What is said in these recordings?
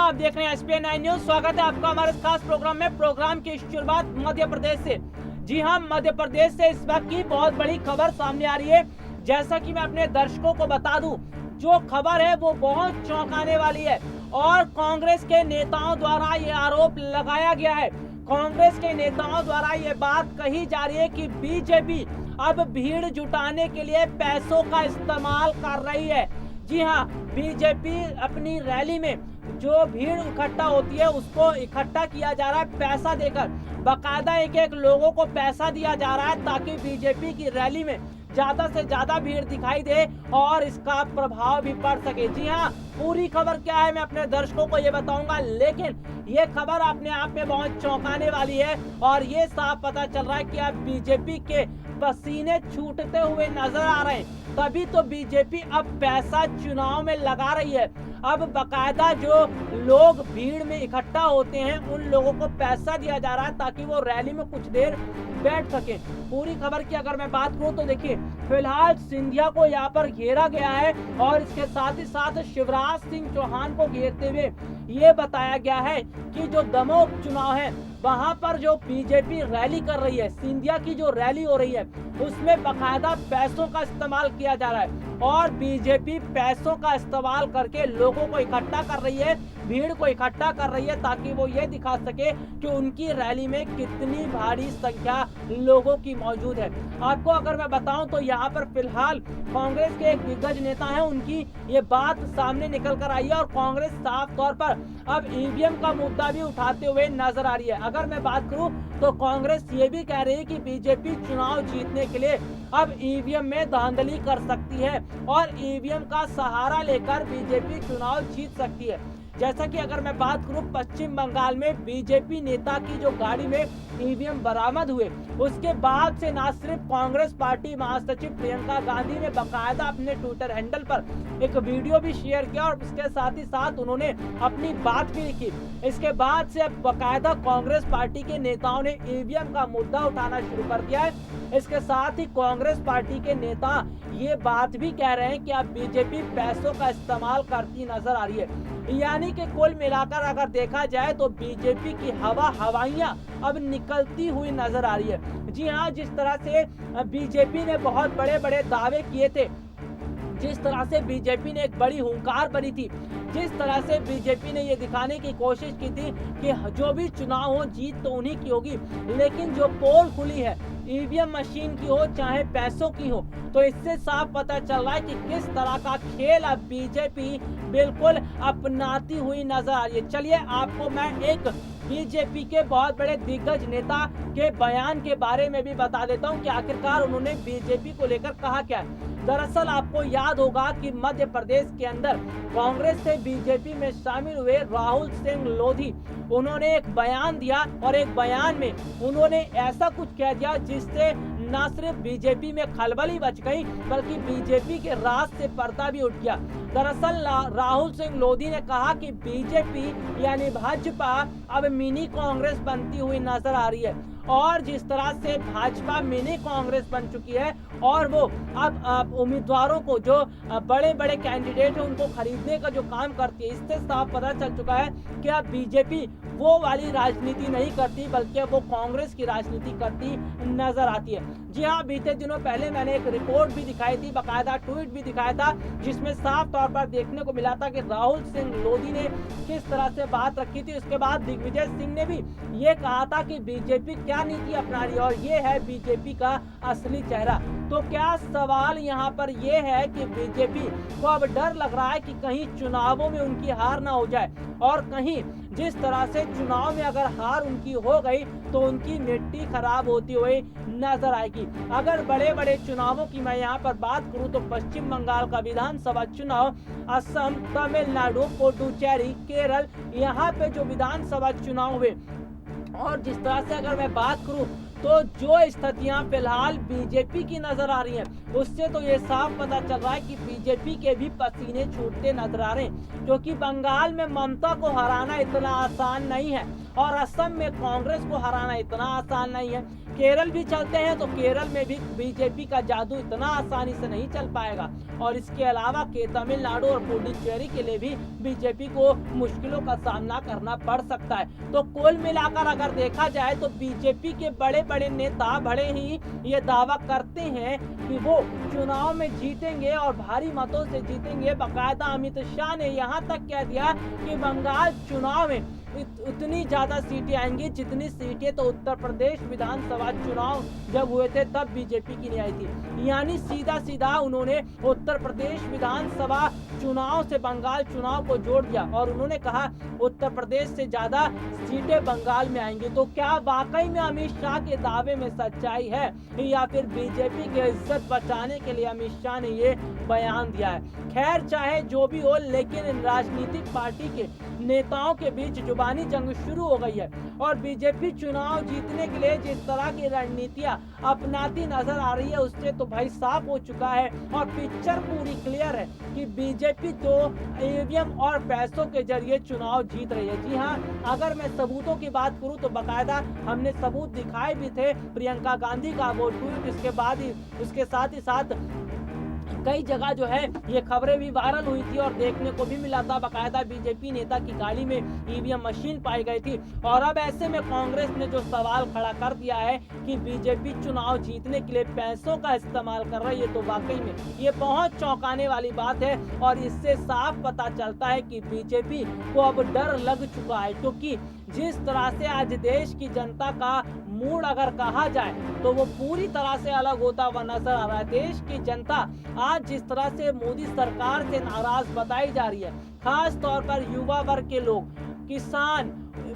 आप देख रहे हैं एसपीएन 9 न्यूज। स्वागत है आपका हमारे खास प्रोग्राम में। प्रोग्राम की शुरुआत मध्य प्रदेश से। जी हां, मध्य प्रदेश से इस वक्त की बहुत बड़ी खबर सामने आ रही है। जैसा कि मैं अपने दर्शकों को बता दूं, जो खबर है वो बहुत चौंकाने वाली है और कांग्रेस के नेताओं द्वारा ये आरोप लगाया गया है। कांग्रेस के नेताओं द्वारा ये बात कही जा रही है कि बीजेपी अब भीड़ जुटाने के लिए पैसों का इस्तेमाल कर रही है। जी हाँ, बीजेपी अपनी रैली में जो भीड़ इकट्ठा होती है उसको इकट्ठा किया जा रहा है पैसा देकर। बाकायदा एक एक लोगों को पैसा दिया जा रहा है ताकि बीजेपी की रैली में ज्यादा से ज्यादा भीड़ दिखाई दे और इसका प्रभाव भी पड़ सके। जी हाँ, पूरी खबर क्या है मैं अपने दर्शकों को ये बताऊंगा, लेकिन ये खबर अपने आप में बहुत चौंकाने वाली है और ये साफ पता चल रहा है कि अब बीजेपी के पसीने छूटते हुए नजर आ रहे हैं। तभी तो बीजेपी अब पैसा चुनाव में लगा रही है। अब बाकायदा जो लोग भीड़ में इकट्ठा होते हैं उन लोगों को पैसा दिया जा रहा है ताकि वो रैली में कुछ देर बैठ सके। पूरी खबर की अगर मैं बात करूं तो देखिए, फिलहाल सिंधिया को यहाँ पर घेरा गया है और इसके साथ ही साथ शिवराज सिंह चौहान को घेरते हुए ये बताया गया है कि जो दमोह उपचुनाव है वहां पर जो बीजेपी रैली कर रही है, सिंधिया की जो रैली हो रही है उसमें बाकायदा पैसों का इस्तेमाल किया जा रहा है और बीजेपी पैसों का इस्तेमाल करके लोगों को इकट्ठा कर रही है, भीड़ को इकट्ठा कर रही है ताकि वो ये दिखा सके कि उनकी रैली में कितनी भारी संख्या लोगों की मौजूद है। आपको अगर मैं बताऊं तो यहाँ पर फिलहाल कांग्रेस के एक दिग्गज नेता हैं, उनकी ये बात सामने निकल कर आई है और कांग्रेस साफ तौर पर अब ईवीएम का मुद्दा भी उठाते हुए नजर आ रही है। अगर मैं बात करूं तो कांग्रेस ये भी कह रही है कि बीजेपी चुनाव जीतने के लिए अब ईवीएम में धांधली कर सकती है और ईवीएम का सहारा लेकर बीजेपी चुनाव जीत सकती है। जैसा कि अगर मैं बात करूं, पश्चिम बंगाल में बीजेपी नेता की जो गाड़ी में ईवीएम बरामद हुए उसके बाद से न सिर्फ कांग्रेस पार्टी महासचिव प्रियंका गांधी ने बाकायदा अपने ट्विटर हैंडल पर एक वीडियो भी शेयर किया और उसके साथ ही साथ उन्होंने अपनी बात भी लिखी। इसके बाद से अब बाकायदा कांग्रेस पार्टी के नेताओं ने ईवीएम का मुद्दा उठाना शुरू कर दिया है। इसके साथ ही कांग्रेस पार्टी के नेता ये बात भी कह रहे हैं कि अब बीजेपी पैसों का इस्तेमाल करती नजर आ रही है। यानी कि कुल मिलाकर अगर देखा जाए तो बीजेपी की हवाइयां अब निकलती हुई नजर आ रही है। जी हाँ, जिस तरह से बीजेपी ने बहुत बड़े बड़े दावे किए थे, जिस तरह से बीजेपी ने एक बड़ी हुंकार भरी थी, जिस तरह से बीजेपी ने ये दिखाने की कोशिश की थी कि जो भी चुनाव हो जीत तो उन्हीं की होगी, लेकिन जो पोल खुली है ईवीएम मशीन की हो चाहे पैसों की हो, तो इससे साफ पता चल रहा है कि किस तरह का खेल अब बीजेपी बिल्कुल अपनाती हुई नजर आ रही है। चलिए आपको मैं एक बीजेपी के बहुत बड़े दिग्गज नेता के बयान के बारे में भी बता देता हूं कि आखिरकार उन्होंने बीजेपी को लेकर कहा क्या है। दरअसल आपको याद होगा कि मध्य प्रदेश के अंदर कांग्रेस से बीजेपी में शामिल हुए राहुल सिंह लोधी, उन्होंने एक बयान दिया और एक बयान में उन्होंने ऐसा कुछ कह दिया जिससे न सिर्फ बीजेपी में खलबली मच गई बल्कि बीजेपी के राज से पर्दा भी उठ गया। दरअसल राहुल सिंह लोधी ने कहा कि बीजेपी यानी भाजपा अब मिनी कांग्रेस बनती हुई नजर आ रही है और जिस तरह से भाजपा मिनी कांग्रेस बन चुकी है और वो अब उम्मीदवारों को जो बड़े बड़े कैंडिडेट हैं उनको खरीदने का जो काम करती है, इससे साफ पता चल चुका है कि अब बीजेपी वो वाली राजनीति नहीं करती बल्कि वो कांग्रेस की राजनीति करती नजर आती है। जी हाँ, बीते दिनों पहले मैंने एक रिपोर्ट भी दिखाई थी, बाकायदा ट्वीट भी दिखाया था, जिसमें साफ तौर पर देखने को मिला था कि राहुल सिंह लोधी ने किस तरह से बात रखी थी। उसके बाद दिग्विजय सिंह ने भी ये कहा था कि बीजेपी क्या नीति अपना रही है और ये है बीजेपी का असली चेहरा। तो क्या सवाल यहाँ पर ये है कि बीजेपी को अब डर लग रहा है कि कहीं चुनावों में उनकी हार ना हो जाए और कहीं जिस तरह से चुनाव में अगर हार उनकी हो गई तो उनकी मिट्टी खराब होती हुई नजर आएगी। अगर बड़े बड़े चुनावों की मैं यहाँ पर बात करूँ तो पश्चिम बंगाल का विधानसभा चुनाव, असम, तमिलनाडु, पुडुचेरी, केरल, यहाँ पे जो विधानसभा चुनाव हुए और जिस तरह से अगर मैं बात करूँ तो जो स्थितियां फिलहाल बीजेपी की नजर आ रही हैं उससे तो ये साफ पता चल रहा है कि बीजेपी के भी पसीने छूटते नजर आ रहे हैं, क्योंकि बंगाल में ममता को हराना इतना आसान नहीं है और असम में कांग्रेस को हराना इतना आसान नहीं है, केरल भी चलते हैं तो केरल में भी बीजेपी का जादू इतना आसानी से नहीं चल पाएगा। और इसके अलावा के तमिलनाडु और पुडुचेरी के लिए भी बीजेपी को मुश्किलों का सामना करना पड़ सकता है। तो कुल मिलाकर अगर देखा जाए तो बीजेपी के बड़े बड़े नेता भले ही ये दावा करते हैं कि वो चुनाव में जीतेंगे और भारी मतों से जीतेंगे। बाकायदा अमित शाह ने यहाँ तक कह दिया कि बंगाल चुनाव में उतनी ज्यादा सीटें आएंगी जितनी सीटें तो उत्तर प्रदेश विधानसभा चुनाव जब हुए थे तब बीजेपी की नहीं आई थी। यानी सीधा सीधा उन्होंने उत्तर प्रदेश विधानसभा चुनाव से बंगाल चुनाव को जोड़ दिया और उन्होंने कहा उत्तर प्रदेश से ज्यादा सीटें बंगाल में आएंगी। तो क्या वाकई में अमित शाह के दावे में सच्चाई है या फिर बीजेपी की इज्जत बचाने के लिए अमित शाह ने ये बयान दिया है? खैर चाहे जो भी हो, लेकिन इन राजनीतिक पार्टी के नेताओं के बीच जुबानी जंग शुरू हो गई है और बीजेपी चुनाव जीतने के लिए जिस तरह की रणनीतियां अपनाती नजर आ रही है उससे तो भाई साफ हो चुका है और पिक्चर पूरी क्लियर है कि बीजेपी तो ईवीएम और पैसों के जरिए चुनाव जीत रही है। जी हाँ, अगर मैं सबूतों की बात करूं तो बाकायदा हमने सबूत दिखाए भी थे। प्रियंका गांधी का वो ट्वीट, इसके बाद ही उसके साथ ही साथ कई जगह जो है ये खबरें भी वायरल हुई थी और देखने को भी मिला था। बाकायदा बीजेपी नेता की गाड़ी में ईवीएम मशीन पाई गई थी। और अब ऐसे में कांग्रेस ने जो सवाल खड़ा कर दिया है कि बीजेपी चुनाव जीतने के लिए पैसों का इस्तेमाल कर रही है, तो वाकई में ये बहुत चौंकाने वाली बात है। और इससे साफ पता चलता है कि बीजेपी को अब डर लग चुका है, क्योंकि जिस तरह से आज देश की जनता का मूड अगर कहा जाए तो वो पूरी तरह से अलग होता हुआ नजर आ रहा है। देश की जनता आज जिस तरह से मोदी सरकार से नाराज बताई जा रही है, खास तौर पर युवा वर्ग के लोग, किसान,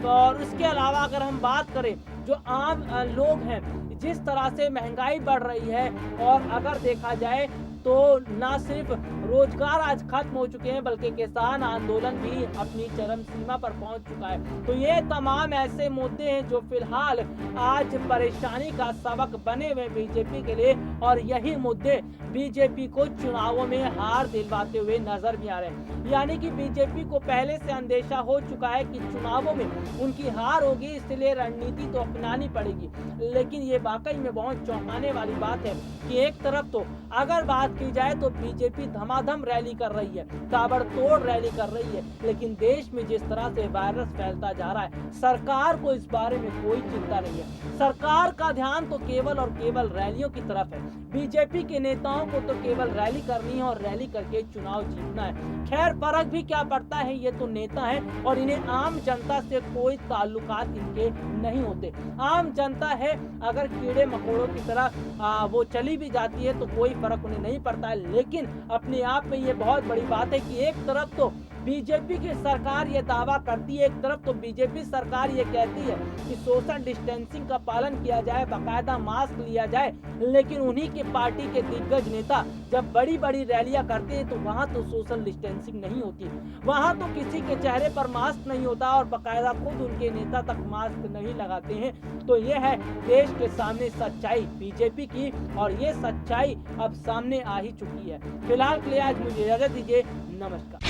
और उसके अलावा अगर हम बात करें जो आम लोग हैं, जिस तरह से महंगाई बढ़ रही है और अगर देखा जाए तो ना सिर्फ रोजगार आज खत्म हो चुके हैं बल्कि किसान आंदोलन भी अपनी चरम सीमा पर पहुंच चुका है। तो ये तमाम ऐसे मुद्दे हैं जो फिलहाल आज परेशानी का सबक बने हुए बीजेपी के लिए और यही मुद्दे बीजेपी को चुनावों में हार दिलवाते हुए नजर भी आ रहे हैं। यानी कि बीजेपी को पहले से अंदेशा हो चुका है कि चुनावों में उनकी हार होगी, इसलिए रणनीति तो अपनानी पड़ेगी। लेकिन ये वाकई में बहुत चौंकाने वाली बात है कि एक तरफ तो अगर बात की जाए तो बीजेपी धमाधम रैली कर रही है, ताबड़तोड़ रैली कर रही है, लेकिन देश में जिस तरह से वायरस फैलता जा रहा है सरकार को इस बारे में कोई चिंता नहीं है। सरकार का ध्यान तो केवल और केवल रैलियों की तरफ है। बीजेपी के नेताओं को तो केवल रैली करनी है और रैली करके चुनाव जीतना है। खैर फर्क भी क्या पड़ता है, ये तो नेता है और इन्हें आम जनता से कोई ताल्लुकात इनके नहीं होते। आम जनता है अगर कीड़े मकोड़ों की तरह वो चली भी जाती है तो कोई फर्क उन्हें नहीं पड़ता है। लेकिन अपने आप में ये बहुत बड़ी बात है कि एक तरफ तो बीजेपी की सरकार ये दावा करती है, एक तरफ तो बीजेपी सरकार ये कहती है कि सोशल डिस्टेंसिंग का पालन किया जाए, बाकायदा मास्क लिया जाए, लेकिन उन्हीं के पार्टी के दिग्गज नेता जब बड़ी बड़ी रैलियां करते हैं तो वहां तो सोशल डिस्टेंसिंग नहीं होती, वहां तो किसी के चेहरे पर मास्क नहीं होता और बाकायदा खुद उनके नेता तक मास्क नहीं लगाते हैं। तो ये है देश के सामने सच्चाई बीजेपी की और ये सच्चाई अब सामने आ ही चुकी है। फिलहाल के लिए आज मुझे इजाजत दीजिए, नमस्कार।